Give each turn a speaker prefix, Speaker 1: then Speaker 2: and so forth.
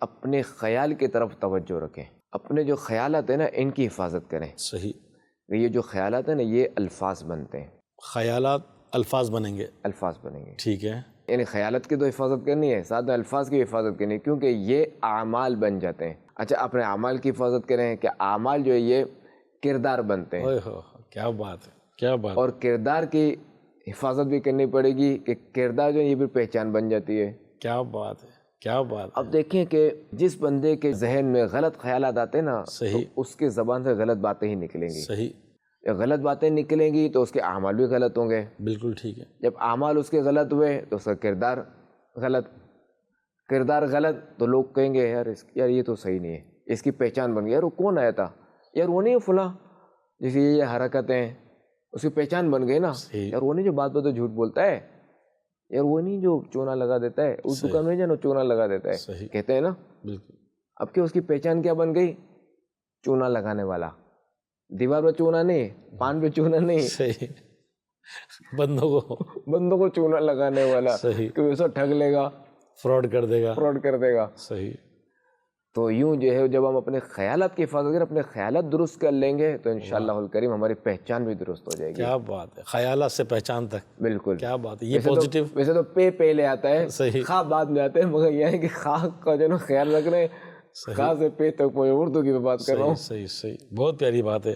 Speaker 1: اپنے خیال کی طرف توجہ رکھیں، اپنے جو خیالات ہیں نا ان کی حفاظت کریں۔
Speaker 2: صحیح۔
Speaker 1: یہ جو خیالات ہیں نا یہ الفاظ بنتے ہیں،
Speaker 2: خیالات الفاظ بنیں گے،
Speaker 1: الفاظ بنیں گے۔
Speaker 2: ٹھیک ہے۔
Speaker 1: یعنی خیالات کی تو حفاظت کرنی ہے، ساتھ میں الفاظ کی حفاظت کرنی ہے، کیونکہ یہ اعمال بن جاتے ہیں۔ اچھا، اپنے اعمال کی حفاظت کریں کہ اعمال جو ہے یہ کردار بنتے ہیں،
Speaker 2: اوئے ہو، کیا بات ہے، کیا بات۔
Speaker 1: اور کردار کی حفاظت بھی کرنی پڑے گی کہ کردار جو ہے یہ بھی پہچان بن جاتی ہے۔
Speaker 2: کیا بات ہے، کیا بات ہے۔
Speaker 1: اب دیکھیں کہ جس بندے کے ذہن میں غلط خیالات آتے ہیں نا،
Speaker 2: صحیح،
Speaker 1: تو اس کے زبان سے غلط باتیں ہی نکلیں گی۔
Speaker 2: صحیح،
Speaker 1: غلط باتیں نکلیں گی تو اس کے اعمال بھی غلط ہوں گے۔
Speaker 2: بالکل ٹھیک ہے۔
Speaker 1: جب اعمال اس کے غلط ہوئے تو اس کا کردار غلط، کردار غلط تو لوگ کہیں گے یار یہ تو صحیح نہیں ہے، اس کی پہچان بن گئی، یار وہ کون آیا تھا، یار وہ نہیں فلاں، جیسے یہ حرکتیں ہیں اس کی پہچان بن گئی نا، یار وہ نہیں جو بات جھوٹ بولتا ہے، یار وہ نہیں جو چونا لگا دیتا ہے، اس دکان میں جو چونا لگا دیتا ہے، کہتے ہیں نا۔
Speaker 2: بالکل۔
Speaker 1: اب کہ اس کی پہچان کیا بن گئی؟ چونا لگانے والا، دیوار پہ چونا نہیں، پان پہ چونا نہیں،
Speaker 2: صحیح، بندوں
Speaker 1: کو چونا لگانے والا،
Speaker 2: صحیح،
Speaker 1: کہ اسے ٹھگ لے گا،
Speaker 2: فراڈ کر دے گا،
Speaker 1: فراڈ کر دے گا۔
Speaker 2: صحیح۔
Speaker 1: تو یوں جو ہے جب ہم اپنے خیالات کی حفاظت کریں، اپنے خیالات درست کر لیں گے تو انشاءاللہ الکریم ہماری پہچان بھی درست ہو جائے گی۔
Speaker 2: کیا بات ہے، خیالات سے پہچان تک،
Speaker 1: بالکل،
Speaker 2: کیا بات ہے، یہ پازیٹیو۔
Speaker 1: ویسے تو پہلے آتا ہے،
Speaker 2: صحیح،
Speaker 1: خواہ بعد میں آتے ہیں، مگر یہ ہے کہ خواہ کا جو ہے نا خیال رکھ رہے ہیں، خواہ سے پہ تک میں اردو کی بات کر رہا ہوں۔
Speaker 2: صحیح، صحیح، بہت پیاری بات ہے۔